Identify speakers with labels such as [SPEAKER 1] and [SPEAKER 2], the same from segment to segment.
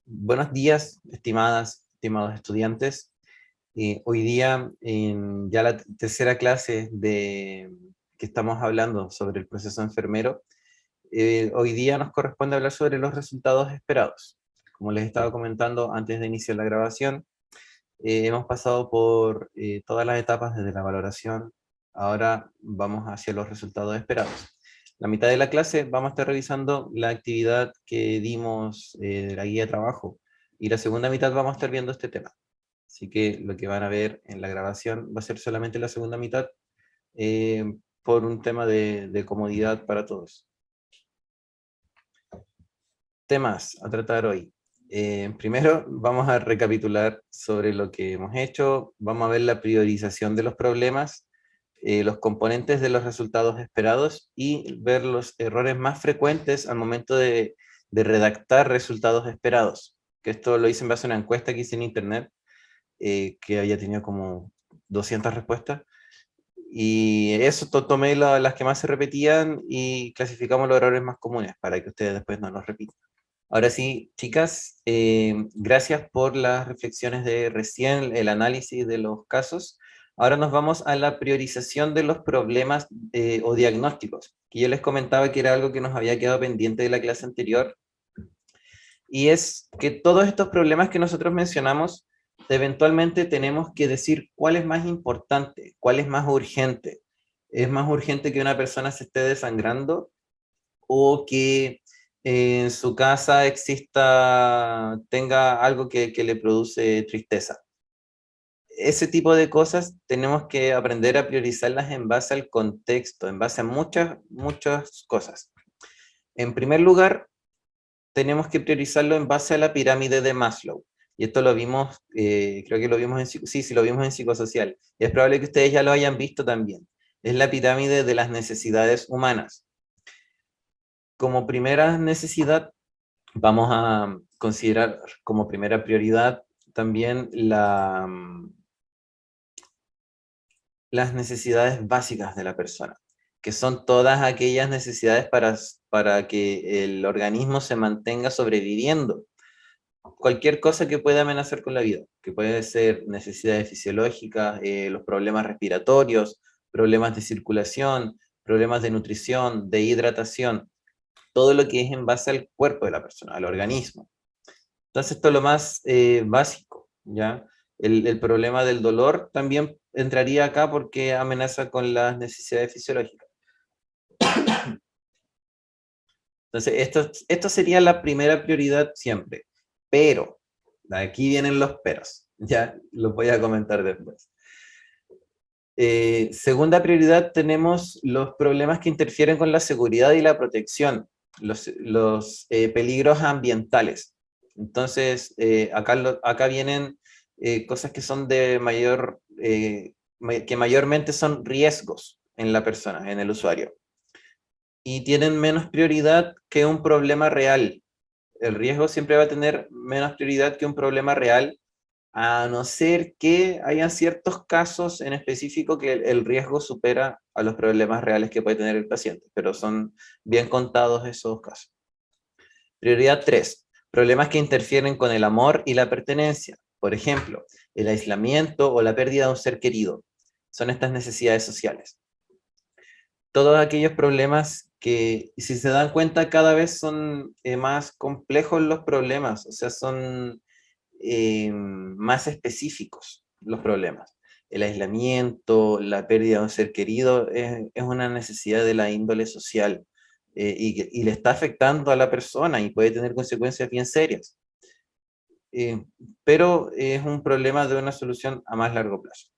[SPEAKER 1] Buenos días, estimados estudiantes. Hoy día, en ya la tercera clase que estamos hablando sobre el proceso enfermero, hoy día nos corresponde hablar sobre los resultados esperados. Como les estaba comentando antes de iniciar la grabación, hemos pasado por todas las etapas desde la valoración, ahora vamos hacia los resultados esperados. La mitad de la clase vamos a estar revisando la actividad que dimos de la guía de trabajo, y la segunda mitad vamos a estar viendo este tema. Así que lo que van a ver en la grabación va a ser solamente la segunda mitad, por un tema de comodidad para todos. Temas a tratar hoy. Primero vamos a recapitular sobre lo que hemos hecho, vamos a ver la priorización de los problemas, los componentes de los resultados esperados y ver los errores más frecuentes al momento de redactar resultados esperados. Que esto lo hice en base a una encuesta que hice en internet, que había tenido como 200 respuestas. Y eso tomé las que más se repetían y clasificamos los errores más comunes para que ustedes después no los repitan. Ahora sí, chicas, gracias por las reflexiones de recién, el análisis de los casos. Ahora nos vamos a la priorización de los problemas o diagnósticos, que yo les comentaba que era algo que nos había quedado pendiente de la clase anterior, y es que todos estos problemas que nosotros mencionamos, eventualmente tenemos que decir cuál es más importante, cuál es más urgente. ¿Es más urgente que una persona se esté desangrando o que en su casa tenga algo que le produce tristeza? Ese tipo de cosas tenemos que aprender a priorizarlas en base al contexto, en base a muchas cosas. En primer lugar, tenemos que priorizarlo en base a la pirámide de Maslow. Y esto lo vimos, creo que lo vimos sí, lo vimos en psicosocial. Y es probable que ustedes ya lo hayan visto también. Es la pirámide de las necesidades humanas. Como primera necesidad, vamos a considerar como primera prioridad también las necesidades básicas de la persona, que son todas aquellas necesidades para que el organismo se mantenga sobreviviendo. Cualquier cosa que pueda amenazar con la vida, que puede ser necesidades fisiológicas, los problemas respiratorios, problemas de circulación, problemas de nutrición, de hidratación, todo lo que es en base al cuerpo de la persona, al organismo. Entonces esto es lo más básico, ¿ya? El problema del dolor también entraría acá porque amenaza con las necesidades fisiológicas. Entonces esto sería la primera prioridad siempre, pero, aquí vienen los peros, ya los voy a comentar después. Segunda prioridad, tenemos los problemas que interfieren con la seguridad y la protección, los peligros ambientales. Entonces, acá vienen cosas que son de que mayormente son riesgos en la persona, en el usuario, y tienen menos prioridad que un problema real. El riesgo siempre va a tener menos prioridad que un problema real, a no ser que hayan ciertos casos en específico que el riesgo supera a los problemas reales que puede tener el paciente, pero son bien contados esos casos. Prioridad 3. Problemas que interfieren con el amor y la pertenencia. Por ejemplo, el aislamiento o la pérdida de un ser querido. Son estas necesidades sociales. Todos aquellos problemas que, si se dan cuenta, cada vez son más complejos los problemas, o sea, son más específicos los problemas. El aislamiento, la pérdida de un ser querido es una necesidad de la índole social, y le está afectando a la persona y puede tener consecuencias bien serias. Pero es un problema de una solución a más largo plazo.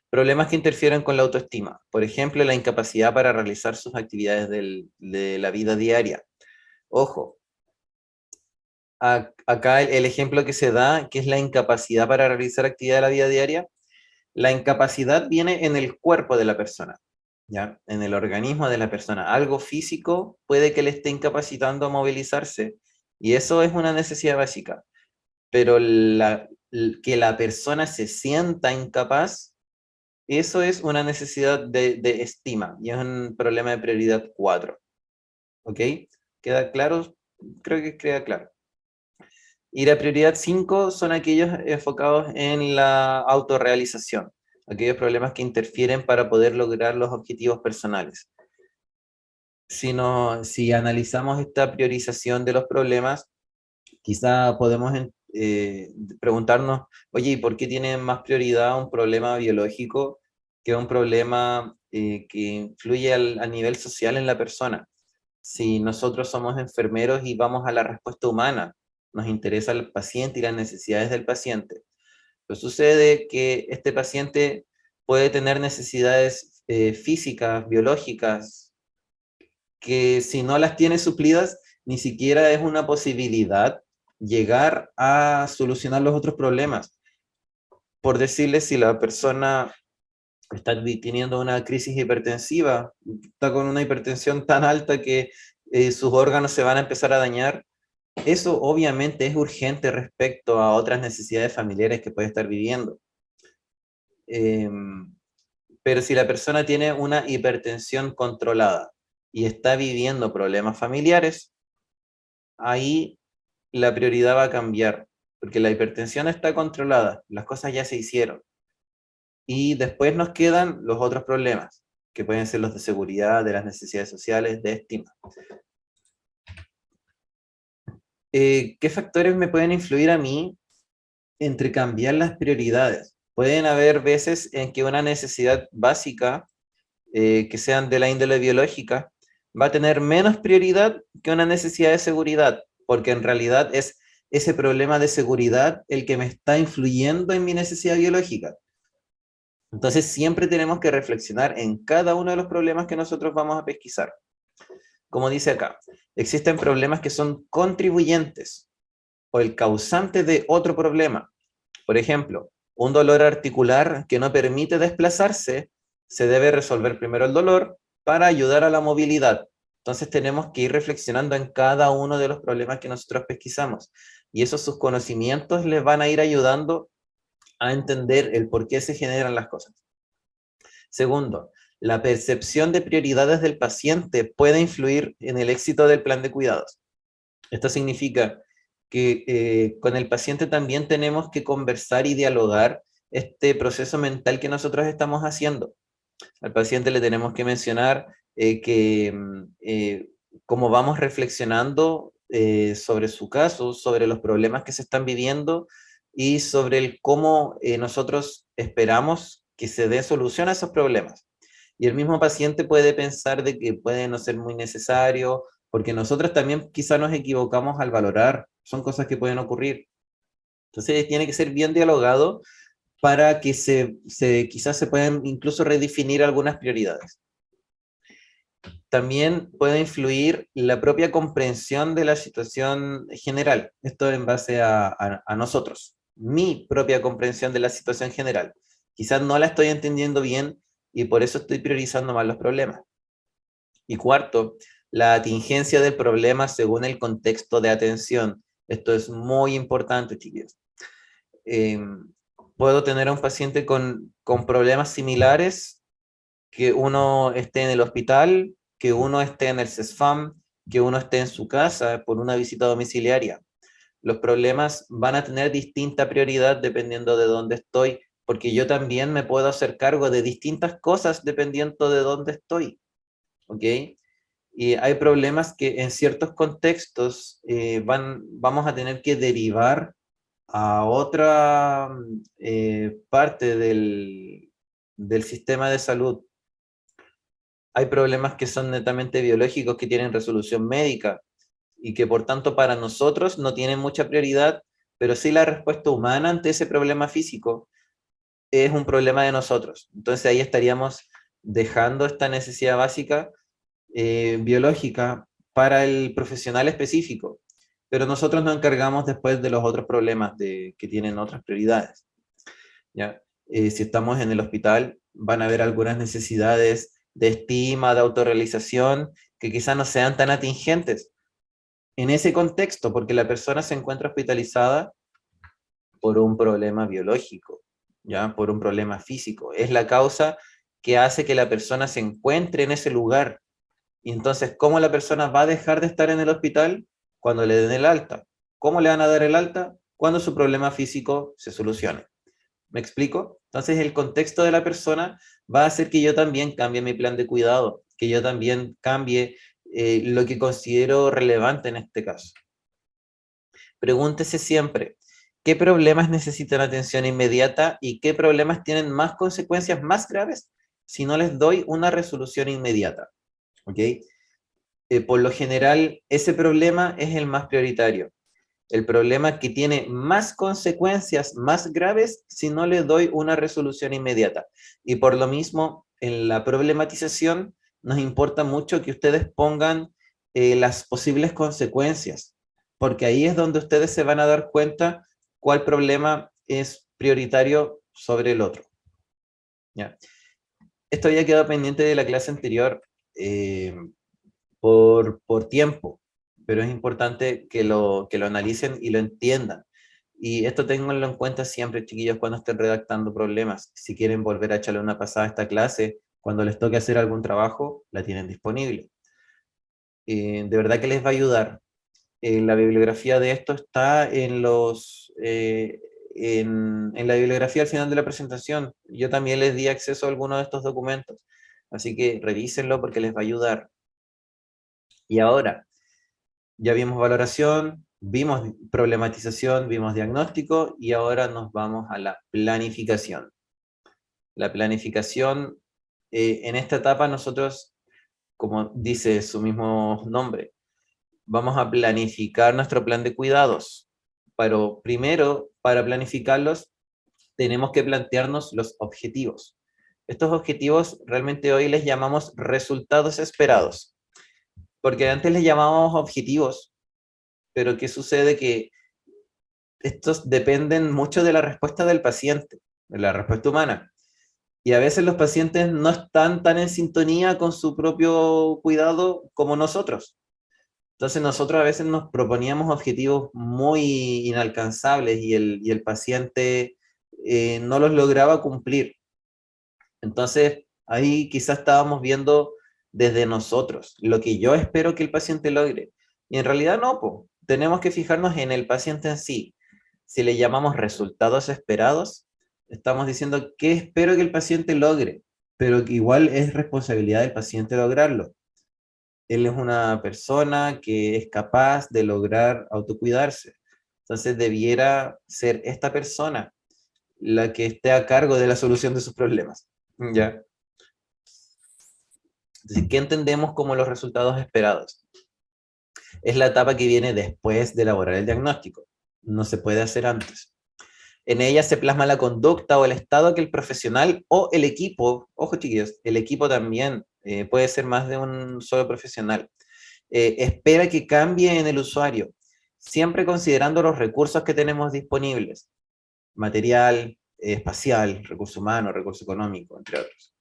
[SPEAKER 1] Problemas que interfieren con la autoestima, por ejemplo, la incapacidad para realizar sus actividades de la vida diaria. Ojo, acá el ejemplo que se da, que es la incapacidad para realizar actividad de la vida diaria, la incapacidad viene en el cuerpo de la persona, ¿ya? En el organismo de la persona. Algo físico puede que le esté incapacitando a movilizarse, y eso es una necesidad básica. Pero que la persona se sienta incapaz, eso es una necesidad de estima, y es un problema de prioridad 4. ¿Ok? ¿Queda claro? Creo que queda claro. Y la prioridad 5 son aquellos enfocados en la autorrealización, aquellos problemas que interfieren para poder lograr los objetivos personales. Si analizamos esta priorización de los problemas, quizá podemos preguntarnos, oye, ¿y por qué tiene más prioridad un problema biológico que un problema que influye a nivel social en la persona? Si nosotros somos enfermeros y vamos a la respuesta humana, nos interesa el paciente y las necesidades del paciente. Pero sucede que este paciente puede tener necesidades físicas, biológicas, que si no las tiene suplidas, ni siquiera es una posibilidad llegar a solucionar los otros problemas. Por decirles, si la persona está teniendo una crisis hipertensiva, está con una hipertensión tan alta que sus órganos se van a empezar a dañar, eso obviamente es urgente respecto a otras necesidades familiares que puede estar viviendo. Pero si la persona tiene una hipertensión controlada y está viviendo problemas familiares, ahí la prioridad va a cambiar, porque la hipertensión está controlada, las cosas ya se hicieron. Y después nos quedan los otros problemas, que pueden ser los de seguridad, de las necesidades sociales, de estima. ¿Qué factores me pueden influir a mí entre cambiar las prioridades? Pueden haber veces en que una necesidad básica, que sean de la índole biológica, va a tener menos prioridad que una necesidad de seguridad, porque en realidad es ese problema de seguridad el que me está influyendo en mi necesidad biológica. Entonces siempre tenemos que reflexionar en cada uno de los problemas que nosotros vamos a pesquisar. Como dice acá, existen problemas que son contribuyentes o el causante de otro problema. Por ejemplo, un dolor articular que no permite desplazarse, se debe resolver primero el dolor para ayudar a la movilidad. Entonces tenemos que ir reflexionando en cada uno de los problemas que nosotros pesquisamos. Y esos sus conocimientos les van a ir ayudando a entender el por qué se generan las cosas. Segundo, la percepción de prioridades del paciente puede influir en el éxito del plan de cuidados. Esto significa que con el paciente también tenemos que conversar y dialogar este proceso mental que nosotros estamos haciendo. Al paciente le tenemos que mencionar cómo vamos reflexionando sobre su caso, sobre los problemas que se están viviendo y sobre el cómo nosotros esperamos que se dé solución a esos problemas. Y el mismo paciente puede pensar de que puede no ser muy necesario, porque nosotros también quizá nos equivocamos al valorar, son cosas que pueden ocurrir. Entonces tiene que ser bien dialogado para que quizás se puedan incluso redefinir algunas prioridades. También puede influir la propia comprensión de la situación general. Esto en base a nosotros. Mi propia comprensión de la situación general. Quizás no la estoy entendiendo bien y por eso estoy priorizando mal los problemas. Y cuarto, la atingencia del problema según el contexto de atención. Esto es muy importante, chicos. Puedo tener a un paciente con problemas similares, que uno esté en el hospital, que uno esté en el CESFAM, que uno esté en su casa por una visita domiciliaria. Los problemas van a tener distinta prioridad dependiendo de dónde estoy, porque yo también me puedo hacer cargo de distintas cosas dependiendo de dónde estoy. ¿Ok? Y hay problemas que en ciertos contextos vamos a tener que derivar a otra parte del sistema de salud. Hay problemas que son netamente biológicos, que tienen resolución médica y que por tanto para nosotros no tienen mucha prioridad, pero sí la respuesta humana ante ese problema físico es un problema de nosotros. Entonces ahí estaríamos dejando esta necesidad básica biológica para el profesional específico, pero nosotros nos encargamos después de los otros problemas que tienen otras prioridades. ¿Ya? Si estamos en el hospital, van a haber algunas necesidades de estima, de autorrealización, que quizás no sean tan atingentes en ese contexto, porque la persona se encuentra hospitalizada por un problema biológico, ¿ya? Por un problema físico. Es la causa que hace que la persona se encuentre en ese lugar. Y entonces, ¿cómo la persona va a dejar de estar en el hospital? Cuando le den el alta. ¿Cómo le van a dar el alta? Cuando su problema físico se solucione. ¿Me explico? Entonces el contexto de la persona va a hacer que yo también cambie mi plan de cuidado, que yo también cambie lo que considero relevante en este caso. Pregúntese siempre, ¿qué problemas necesitan atención inmediata y qué problemas tienen más consecuencias más graves si no les doy una resolución inmediata? ¿Ok? Por lo general, ese problema es el más prioritario. El problema que tiene más consecuencias más graves si no le doy una resolución inmediata. Y por lo mismo, en la problematización nos importa mucho que ustedes pongan las posibles consecuencias, porque ahí es donde ustedes se van a dar cuenta cuál problema es prioritario sobre el otro. ¿Ya? Esto había quedado pendiente de la clase anterior por tiempo, pero es importante que lo analicen y lo entiendan. Y esto ténganlo en cuenta siempre, chiquillos, cuando estén redactando problemas. Si quieren volver a echarle una pasada a esta clase, cuando les toque hacer algún trabajo, la tienen disponible. De verdad que les va a ayudar. La bibliografía de esto está en la bibliografía al final de la presentación. Yo también les di acceso a algunos de estos documentos, así que revísenlo porque les va a ayudar. Y ahora, ya vimos valoración, vimos problematización, vimos diagnóstico y ahora nos vamos a la planificación. La planificación, en esta etapa nosotros, como dice su mismo nombre, vamos a planificar nuestro plan de cuidados. Pero primero, para planificarlos, tenemos que plantearnos los objetivos. Estos objetivos realmente hoy les llamamos resultados esperados, porque antes les llamábamos objetivos, pero ¿qué sucede? Que estos dependen mucho de la respuesta del paciente, de la respuesta humana. Y a veces los pacientes no están tan en sintonía con su propio cuidado como nosotros. Entonces nosotros a veces nos proponíamos objetivos muy inalcanzables y el paciente no los lograba cumplir. Entonces ahí quizás estábamos viendo desde nosotros lo que yo espero que el paciente logre. Y en realidad no, po. Tenemos que fijarnos en el paciente en sí. Si le llamamos resultados esperados, estamos diciendo qué espero que el paciente logre, pero que igual es responsabilidad del paciente lograrlo. Él es una persona que es capaz de lograr autocuidarse. Entonces debiera ser esta persona la que esté a cargo de la solución de sus problemas. ¿Ya? Entonces, ¿qué entendemos como los resultados esperados? Es la etapa que viene después de elaborar el diagnóstico. No se puede hacer antes. En ella se plasma la conducta o el estado que el profesional o el equipo, ojo chiquillos, el equipo también puede ser más de un solo profesional, espera que cambie en el usuario, siempre considerando los recursos que tenemos disponibles, material, espacial, recurso humano, recurso económico, entre otros.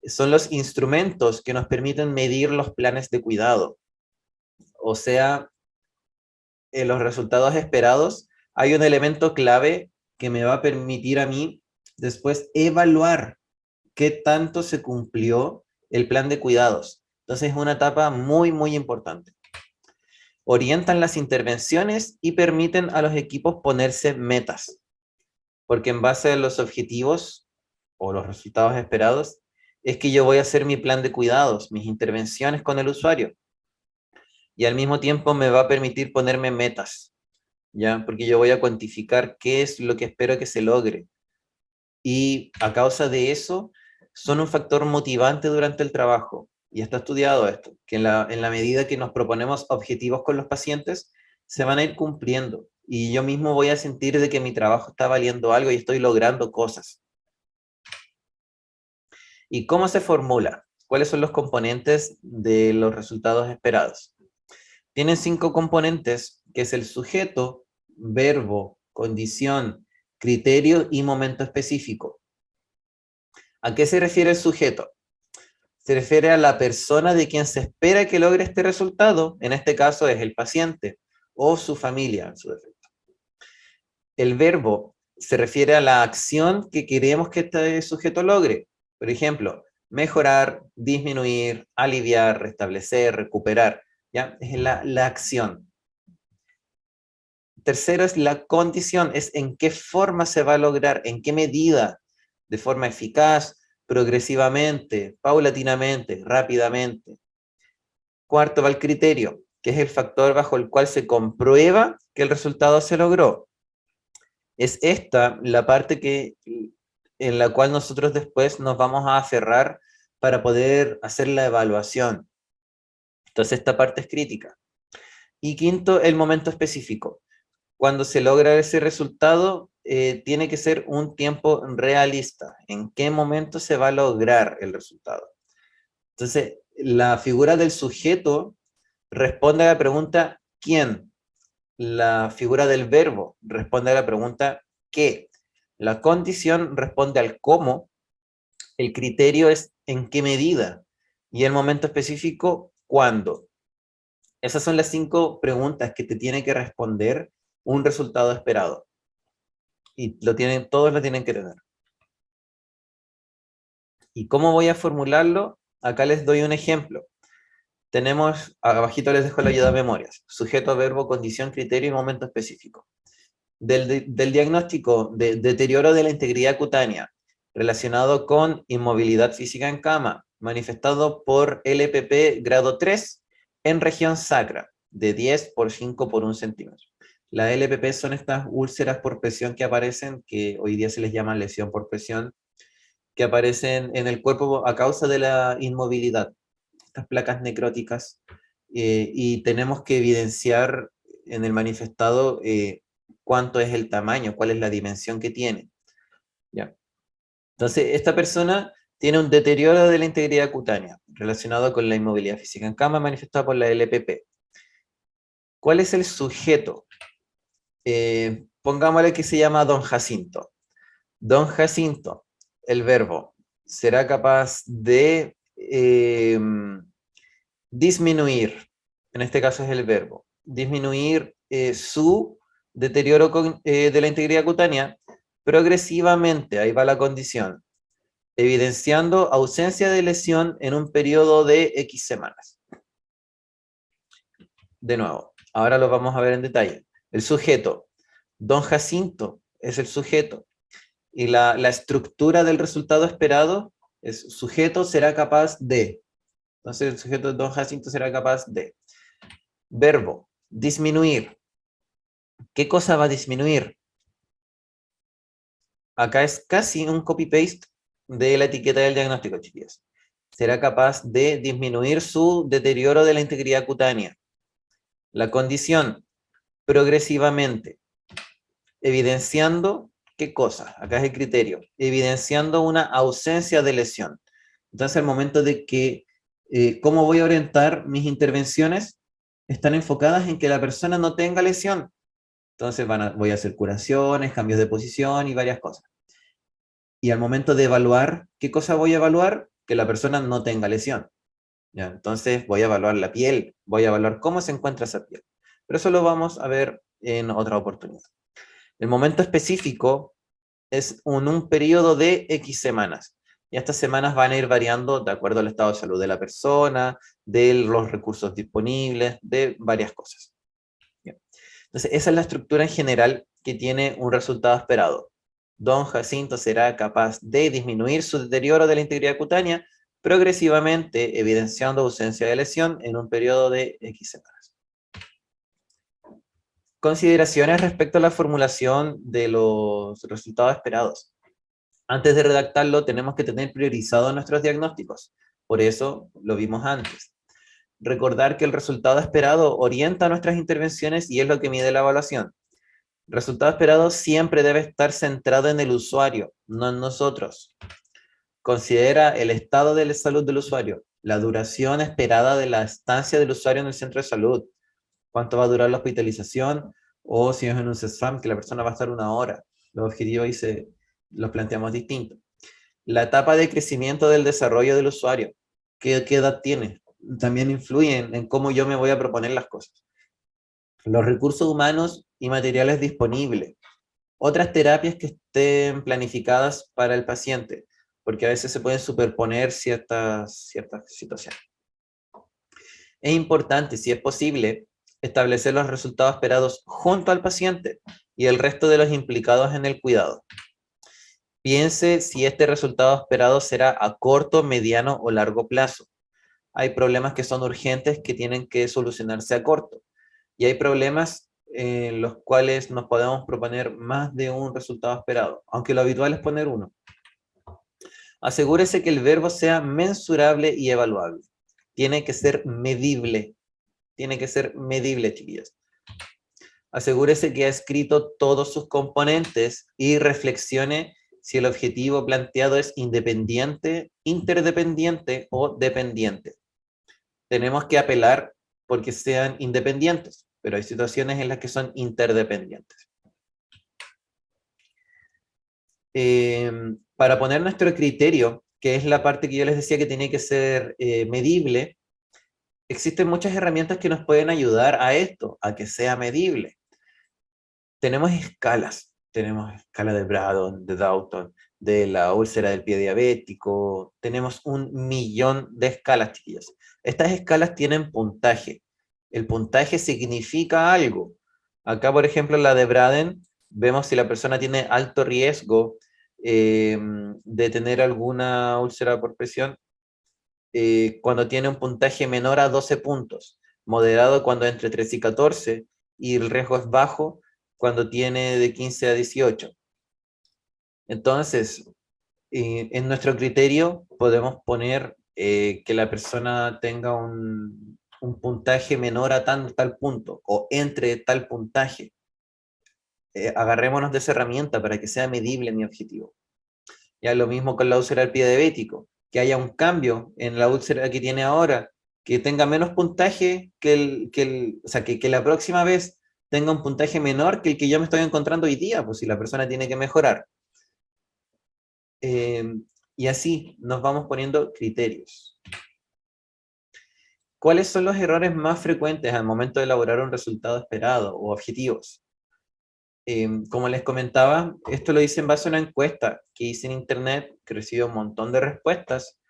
[SPEAKER 1] Son los instrumentos que nos permiten medir los planes de cuidado. O sea, en los resultados esperados hay un elemento clave que me va a permitir a mí después evaluar qué tanto se cumplió el plan de cuidados. Entonces es una etapa muy, muy importante. Orientan las intervenciones y permiten a los equipos ponerse metas, porque en base a los objetivos o los resultados esperados, es que yo voy a hacer mi plan de cuidados, mis intervenciones con el usuario, y al mismo tiempo me va a permitir ponerme metas, ¿ya? Porque yo voy a cuantificar qué es lo que espero que se logre, y a causa de eso, son un factor motivante durante el trabajo. Y está estudiado esto, que en la medida que nos proponemos objetivos con los pacientes, se van a ir cumpliendo. Y yo mismo voy a sentir de que mi trabajo está valiendo algo y estoy logrando cosas. ¿Y cómo se formula? ¿Cuáles son los componentes de los resultados esperados? Tienen 5 componentes, que es el sujeto, verbo, condición, criterio y momento específico. ¿A qué se refiere el sujeto? Se refiere a la persona de quien se espera que logre este resultado, en este caso es el paciente o su familia, en su defecto. El verbo se refiere a la acción que queremos que este sujeto logre. Por ejemplo, mejorar, disminuir, aliviar, restablecer, recuperar. ¿Ya? Es la acción. tercero es la condición, es en qué forma se va a lograr, en qué medida, de forma eficaz, progresivamente, paulatinamente, rápidamente. Cuarto va el criterio, que es el factor bajo el cual se comprueba que el resultado se logró. Es esta la parte en la cual nosotros después nos vamos a aferrar para poder hacer la evaluación. Entonces esta parte es crítica. Y quinto, el momento específico. Cuando se logra ese resultado, tiene que ser un tiempo realista. ¿En qué momento se va a lograr el resultado? Entonces, la figura del sujeto responde a la pregunta ¿quién? La figura del verbo responde a la pregunta ¿qué? La condición responde al cómo, el criterio es en qué medida, y el momento específico, ¿cuándo? Esas son las 5 preguntas que te tiene que responder un resultado esperado. Y todos lo tienen que tener. ¿Y cómo voy a formularlo? Acá les doy un ejemplo. Tenemos, abajito les dejo la ayuda a memorias, sujeto, verbo, condición, criterio y momento específico. Del diagnóstico de deterioro de la integridad cutánea relacionado con inmovilidad física en cama, manifestado por LPP grado 3 en región sacra, de 10 por 5 por 1 centímetro. Las LPP son estas úlceras por presión que aparecen, que hoy día se les llama lesión por presión, que aparecen en el cuerpo a causa de la inmovilidad, estas placas necróticas, y tenemos que evidenciar en el manifestado cuánto es el tamaño, cuál es la dimensión que tiene. ¿Ya? Entonces, esta persona tiene un deterioro de la integridad cutánea relacionado con la inmovilidad física en cama manifestada por la LPP. ¿Cuál es el sujeto? Pongámosle que se llama Don Jacinto. Don Jacinto, el verbo, será capaz de disminuir, en este caso es el verbo, disminuir su deterioro de la integridad cutánea progresivamente, ahí va la condición, evidenciando ausencia de lesión en un periodo de X semanas. De nuevo, ahora lo vamos a ver en detalle. El sujeto, Don Jacinto es el sujeto, y la estructura del resultado esperado es sujeto será capaz de. Entonces el sujeto de Don Jacinto será capaz de. Verbo, disminuir. ¿Qué cosa va a disminuir? Acá es casi un copy-paste de la etiqueta del diagnóstico, chiquillos. Será capaz de disminuir su deterioro de la integridad cutánea. La condición, progresivamente. Evidenciando, ¿qué cosa? Acá es el criterio. Evidenciando una ausencia de lesión. Entonces, al momento de que, ¿cómo voy a orientar mis intervenciones? Están enfocadas en que la persona no tenga lesión. Entonces voy a hacer curaciones, cambios de posición y varias cosas. Y al momento de evaluar, ¿qué cosa voy a evaluar? Que la persona no tenga lesión. ¿Ya? Entonces voy a evaluar la piel, voy a evaluar cómo se encuentra esa piel. Pero eso lo vamos a ver en otra oportunidad. El momento específico es un periodo de X semanas. Y estas semanas van a ir variando de acuerdo al estado de salud de la persona, de los recursos disponibles, de varias cosas. Bien. Entonces, esa es la estructura en general que tiene un resultado esperado. Don Jacinto será capaz de disminuir su deterioro de la integridad cutánea progresivamente, evidenciando ausencia de lesión en un periodo de X semanas. Consideraciones respecto a la formulación de los resultados esperados. Antes de redactarlo, tenemos que tener priorizados nuestros diagnósticos. Por eso lo vimos antes. Recordar que el resultado esperado orienta nuestras intervenciones y es lo que mide la evaluación. El resultado esperado siempre debe estar centrado en el usuario, no en nosotros. Considera el estado de salud del usuario, la duración esperada de la estancia del usuario en el centro de salud, cuánto va a durar la hospitalización, o si es en un CESFAM, que la persona va a estar 1 hora. Los objetivos ahí los planteamos distintos. La etapa de crecimiento del desarrollo del usuario, qué edad tiene, también influye en cómo yo me voy a proponer las cosas. Los recursos humanos y materiales disponibles. Otras terapias que estén planificadas para el paciente, porque a veces se pueden superponer ciertas situaciones. Es importante, si es posible, establecer los resultados esperados junto al paciente y el resto de los implicados en el cuidado. Piense si este resultado esperado será a corto, mediano o largo plazo. Hay problemas que son urgentes que tienen que solucionarse a corto, y hay problemas en los cuales nos podemos proponer más de un resultado esperado, aunque lo habitual es poner uno. Asegúrese que el verbo sea mensurable y evaluable. Tiene que ser medible. Tiene que ser medible, chiquillos. Asegúrese que ha escrito todos sus componentes y reflexione si el objetivo planteado es independiente, interdependiente o dependiente. Tenemos que apelar porque sean independientes, pero hay situaciones en las que son interdependientes. Para poner nuestro criterio, que es la parte que yo les decía que tiene que ser medible, existen muchas herramientas que nos pueden ayudar a esto, a que sea medible. Tenemos tenemos escala de Braddon, de Dalton, de la úlcera del pie diabético, tenemos 1.000.000 de escalas, chiquillos. Estas escalas tienen puntaje. El puntaje significa algo. Acá, por ejemplo, en la de Braden, vemos si la persona tiene alto riesgo de tener alguna úlcera por presión cuando tiene un puntaje menor a 12 puntos, moderado cuando entre 3 y 14, y el riesgo es bajo cuando tiene de 15 a 18. Entonces, en nuestro criterio podemos poner que la persona tenga un puntaje menor a tal punto, o entre tal puntaje. Agarrémonos de esa herramienta para que sea medible mi objetivo. Ya lo mismo con la úlcera del pie diabético, que haya un cambio en la úlcera que tiene ahora, que tenga menos puntaje o sea, que la próxima vez tenga un puntaje menor que el que yo me estoy encontrando hoy día, pues si la persona tiene que mejorar. Y así nos vamos poniendo criterios. ¿Cuáles son los errores más frecuentes al momento de elaborar un resultado esperado o objetivos? Como les comentaba, esto lo hice en base a una encuesta que hice en internet, que recibió un montón de respuestas,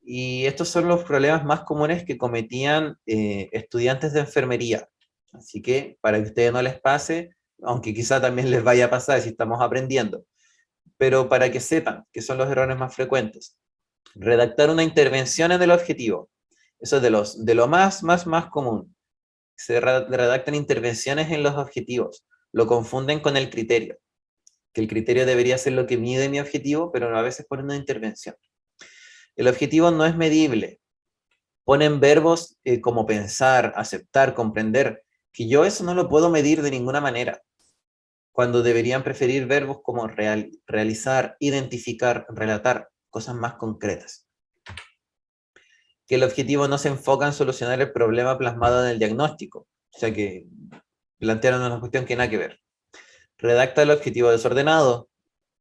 [SPEAKER 1] y estos son los problemas más comunes que cometían estudiantes de enfermería. Así que, para que a ustedes no les pase, aunque quizá también les vaya a pasar si estamos aprendiendo, pero para que sepan que son los errores más frecuentes. Redactar una intervención en el objetivo. Eso es de lo más común. Se redactan intervenciones en los objetivos. Lo confunden con el criterio, que el criterio debería ser lo que mide mi objetivo, pero a veces ponen una intervención. El objetivo no es medible. Ponen verbos como pensar, aceptar, comprender, que yo eso no lo puedo medir de ninguna manera, cuando deberían preferir verbos como realizar, identificar, relatar, cosas más concretas. Que el objetivo no se enfoca en solucionar el problema plasmado en el diagnóstico, o sea que plantearon una cuestión que nada que ver. Redacta el objetivo desordenado,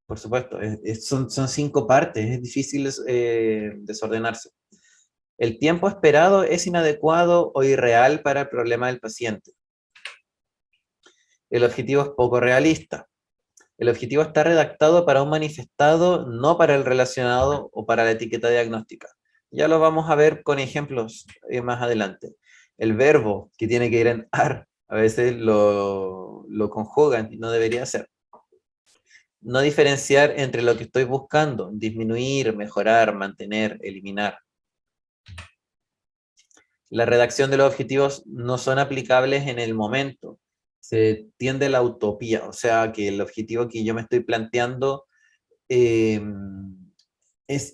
[SPEAKER 1] por supuesto, son 5 partes, es difícil desordenarse. El tiempo esperado es inadecuado o irreal para el problema del paciente. El objetivo es poco realista. El objetivo está redactado para un manifestado, no para el relacionado o para la etiqueta diagnóstica. Ya lo vamos a ver con ejemplos más adelante. El verbo que tiene que ir en ar, a veces lo conjugan y no debería ser. No diferenciar entre lo que estoy buscando, disminuir, mejorar, mantener, eliminar. La redacción de los objetivos no son aplicables en el momento. Se tiende a la utopía, o sea que el objetivo que yo me estoy planteando es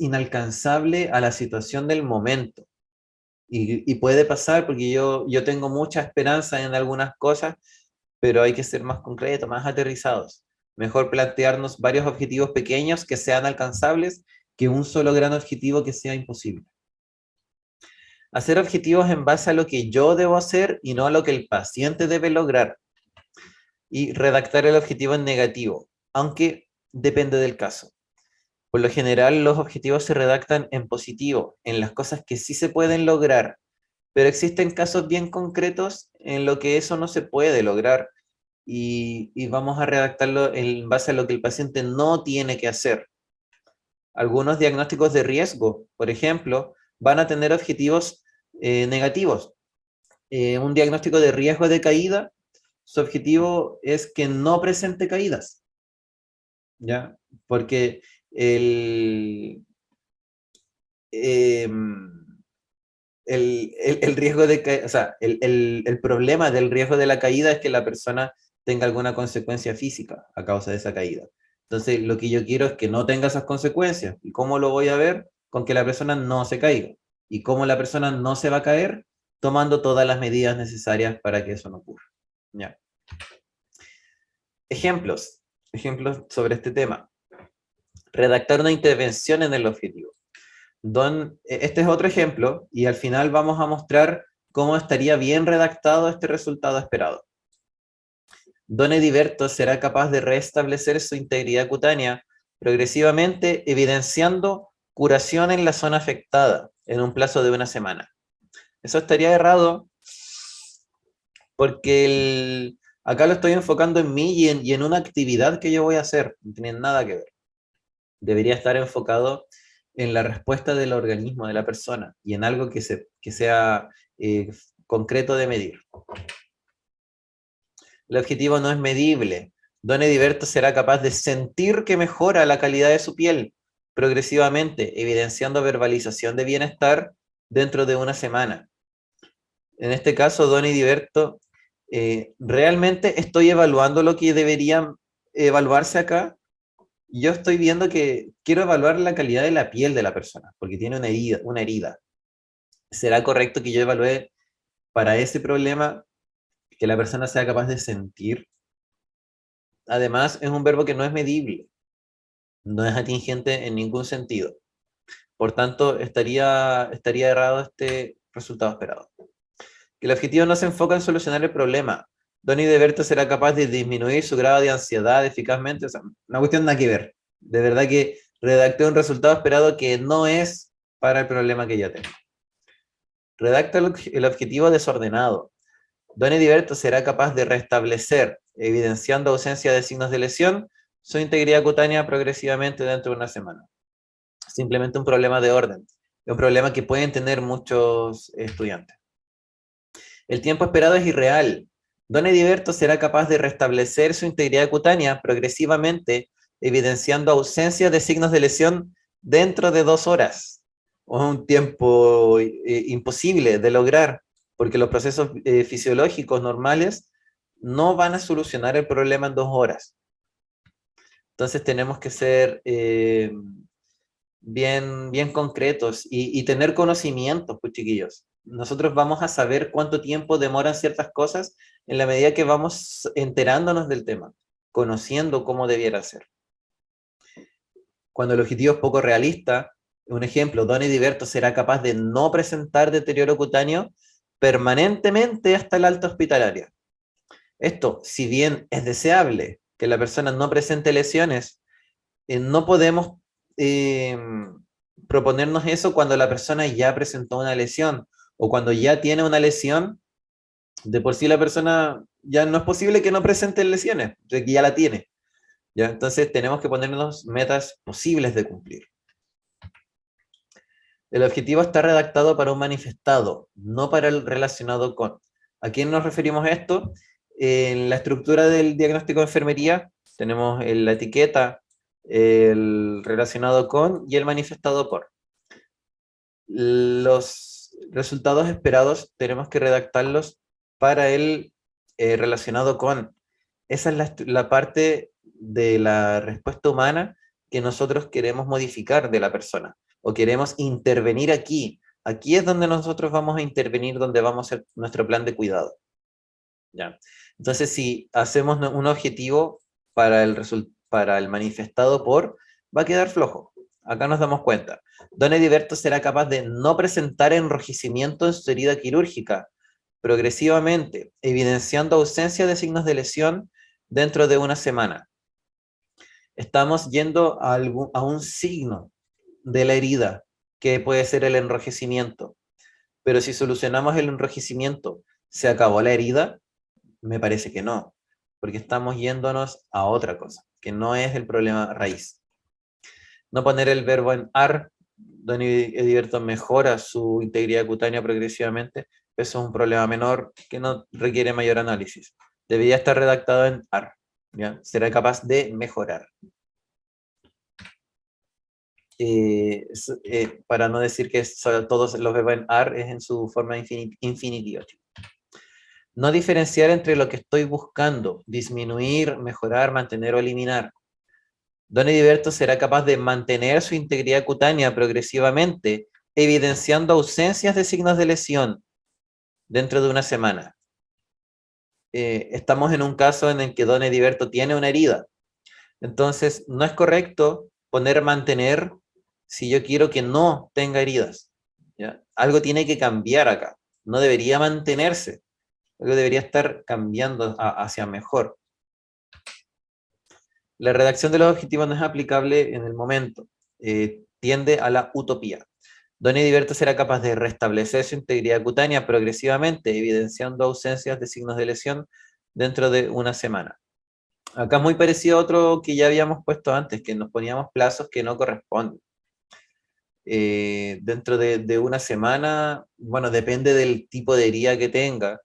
[SPEAKER 1] inalcanzable a la situación del momento. Y puede pasar porque yo tengo mucha esperanza en algunas cosas, pero hay que ser más concretos, más aterrizados. Mejor plantearnos varios objetivos pequeños que sean alcanzables que un solo gran objetivo que sea imposible. Hacer objetivos en base a lo que yo debo hacer y no a lo que el paciente debe lograr. Y redactar el objetivo en negativo, aunque depende del caso. Por lo general, los objetivos se redactan en positivo, en las cosas que sí se pueden lograr, pero existen casos bien concretos en lo que eso no se puede lograr y vamos a redactarlo en base a lo que el paciente no tiene que hacer. Algunos diagnósticos de riesgo, por ejemplo, van a tener objetivos negativos. un diagnóstico de riesgo de caída, su objetivo es que no presente caídas, ¿ya? Porque el, el riesgo de caída, o sea, el problema del riesgo de la caída es que la persona tenga alguna consecuencia física a causa de esa caída. Entonces, lo que yo quiero es que no tenga esas consecuencias. ¿Y cómo lo voy a ver? Con que la persona no se caiga. ¿Y cómo la persona no se va a caer? Tomando todas las medidas necesarias para que eso no ocurra. ¿Ya? Ejemplos. Ejemplos sobre este tema. Redactar una intervención en el objetivo. Este es otro ejemplo, y al final vamos a mostrar cómo estaría bien redactado este resultado esperado. Don Ediberto será capaz de restablecer su integridad cutánea progresivamente, evidenciando curación en la zona afectada en un plazo de 1 semana. Eso estaría errado porque acá lo estoy enfocando en mí y en una actividad que yo voy a hacer. No tiene nada que ver. Debería estar enfocado en la respuesta del organismo, de la persona, y en algo que sea concreto de medir. El objetivo no es medible. Don Ediberto será capaz de sentir que mejora la calidad de su piel progresivamente, evidenciando verbalización de bienestar dentro de 1 semana. En este caso, Don Ediberto, ¿realmente estoy evaluando lo que debería evaluarse acá? Yo estoy viendo que quiero evaluar la calidad de la piel de la persona, porque tiene una herida. ¿Será correcto que yo evalúe para ese problema que la persona sea capaz de sentir? Además, es un verbo que no es medible, no es atingente en ningún sentido. Por tanto, estaría errado este resultado esperado. Que el objetivo no se enfoca en solucionar el problema. Don Ediberto será capaz de disminuir su grado de ansiedad eficazmente. O sea, una cuestión nada que ver. De verdad que redacté un resultado esperado que no es para el problema que ya tengo. Redacta el objetivo desordenado. Don Ediberto será capaz de restablecer, evidenciando ausencia de signos de lesión, su integridad cutánea progresivamente dentro de 1 semana. Simplemente un problema de orden. Es un problema que pueden tener muchos estudiantes. El tiempo esperado es irreal. Don Ediberto será capaz de restablecer su integridad cutánea progresivamente, evidenciando ausencia de signos de lesión dentro de 2 horas. Es un tiempo imposible de lograr, porque los procesos fisiológicos normales no van a solucionar el problema en 2 horas. Entonces tenemos que ser bien concretos y tener conocimientos, pues chiquillos. Nosotros vamos a saber cuánto tiempo demoran ciertas cosas en la medida que vamos enterándonos del tema, conociendo cómo debiera ser. Cuando el objetivo es poco realista, un ejemplo, Don Ediberto será capaz de no presentar deterioro cutáneo permanentemente hasta el alta hospitalaria. Esto, si bien es deseable que la persona no presente lesiones, no podemos proponernos eso cuando la persona ya presentó una lesión o cuando ya tiene una lesión. De por sí la persona ya no es posible que no presente lesiones, de que ya la tiene. ¿Ya? Entonces tenemos que ponernos metas posibles de cumplir. El objetivo está redactado para un manifestado, no para el relacionado con. ¿A quién nos referimos a esto? En la estructura del diagnóstico de enfermería tenemos la etiqueta, el relacionado con y el manifestado por. Los resultados esperados tenemos que redactarlos para el relacionado con. Esa es la parte de la respuesta humana que nosotros queremos modificar de la persona o queremos intervenir aquí. Aquí es donde nosotros vamos a intervenir, donde vamos a hacer nuestro plan de cuidado. ¿Ya? Entonces, si hacemos un objetivo para el manifestado por, va a quedar flojo. Acá nos damos cuenta. Don Ediberto será capaz de no presentar enrojecimiento en su herida quirúrgica progresivamente, evidenciando ausencia de signos de lesión dentro de 1 semana. Estamos yendo a un signo de la herida, que puede ser el enrojecimiento. Pero si solucionamos el enrojecimiento, ¿se acabó la herida? Me parece que no, porque estamos yéndonos a otra cosa, que no es el problema raíz. No poner el verbo en ar. Don Ediberto mejora su integridad cutánea progresivamente, Eso es un problema menor que no requiere mayor análisis. Debería estar redactado en AR. ¿Ya? Será capaz de mejorar. Para no decir que todos los verbos en AR es en su forma infinitiva. No diferenciar entre lo que estoy buscando, disminuir, mejorar, mantener o eliminar. Don Ediberto será capaz de mantener su integridad cutánea progresivamente, evidenciando ausencias de signos de lesión dentro de una semana. Estamos en un caso en el que Don Ediberto tiene una herida. Entonces, no es correcto poner mantener si yo quiero que no tenga heridas. ¿Ya? Algo tiene que cambiar acá. No debería mantenerse. Algo debería estar cambiando hacia mejor. La redacción de los objetivos no es aplicable en el momento. Tiende a la utopía. Don Ediberto será capaz de restablecer su integridad cutánea progresivamente, evidenciando ausencias de signos de lesión dentro de una semana. Acá es muy parecido a otro que ya habíamos puesto antes, que nos poníamos plazos que no corresponden. Dentro de una semana, bueno, depende del tipo de herida que tenga,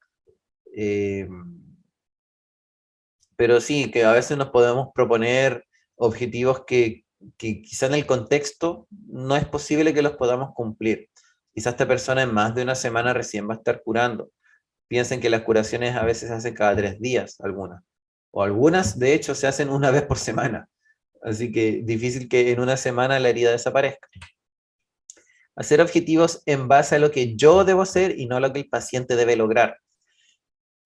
[SPEAKER 1] pero sí, que a veces nos podemos proponer objetivos que quizá en el contexto no es posible que los podamos cumplir. Quizá esta persona en más de una semana recién va a estar curando. Piensen que las curaciones a veces se hacen cada 3 días, algunas. O algunas, de hecho, se hacen una vez por semana. Así que difícil que en una semana la herida desaparezca. Hacer objetivos en base a lo que yo debo hacer y no a lo que el paciente debe lograr.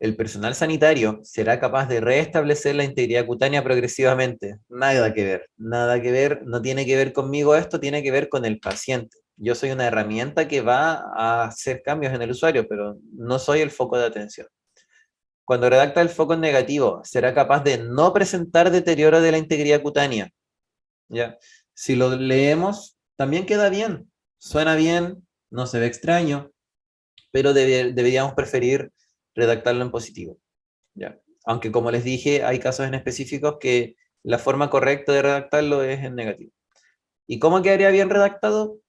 [SPEAKER 1] El personal sanitario será capaz de restablecer la integridad cutánea progresivamente. Nada que ver, nada que ver, no tiene que ver conmigo esto, tiene que ver con el paciente. Yo soy una herramienta que va a hacer cambios en el usuario, pero no soy el foco de atención. Cuando redacta el foco en negativo, será capaz de no presentar deterioro de la integridad cutánea. ¿Ya? Si lo leemos, también queda bien, suena bien, no se ve extraño, pero deberíamos preferir redactarlo en positivo. ¿Ya? Aunque como les dije, hay casos en específicos que la forma correcta de redactarlo es en negativo. ¿Y cómo quedaría bien redactado?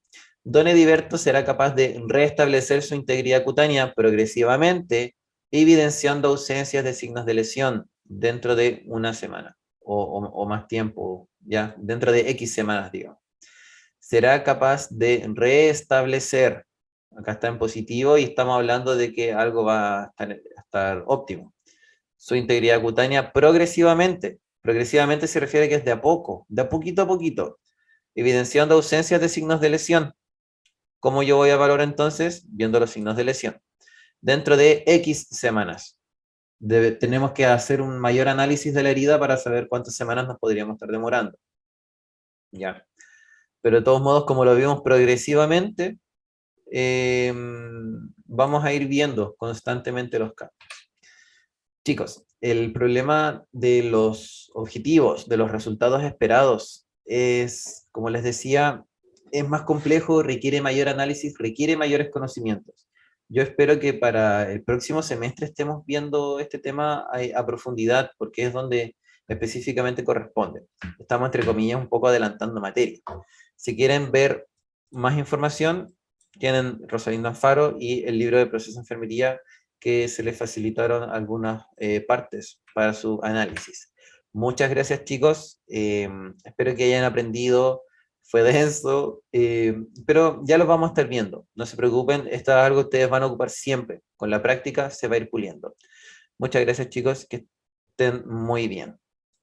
[SPEAKER 1] Don Ediberto será capaz de restablecer su integridad cutánea progresivamente, evidenciando ausencias de signos de lesión dentro de una semana o más tiempo, ya dentro de X semanas, digamos. Será capaz de restablecer, acá está en positivo y estamos hablando de que algo va a estar óptimo, su integridad cutánea progresivamente. Progresivamente se refiere a que es de a poco, de a poquito, evidenciando ausencias de signos de lesión. ¿Cómo yo voy a valorar entonces? Viendo los signos de lesión. Dentro de X semanas. Tenemos que hacer un mayor análisis de la herida para saber cuántas semanas nos podríamos estar demorando. Ya. Pero de todos modos, como lo vimos progresivamente, vamos a ir viendo constantemente los cambios. Chicos, el problema de los objetivos, de los resultados esperados, es, como les decía, es más complejo, requiere mayor análisis, requiere mayores conocimientos. Yo espero que para el próximo semestre estemos viendo este tema a profundidad, porque es donde específicamente corresponde. Estamos, entre comillas, un poco adelantando materia. Si quieren ver más información, tienen Rosalindo Alfaro y el libro de proceso de enfermería, que se les facilitaron algunas partes para su análisis. Muchas gracias, chicos. Espero que hayan aprendido. Fue denso, pero ya los vamos a estar viendo. No se preocupen, esto es algo que ustedes van a ocupar siempre. Con la práctica se va a ir puliendo. Muchas gracias, chicos. Que estén muy bien.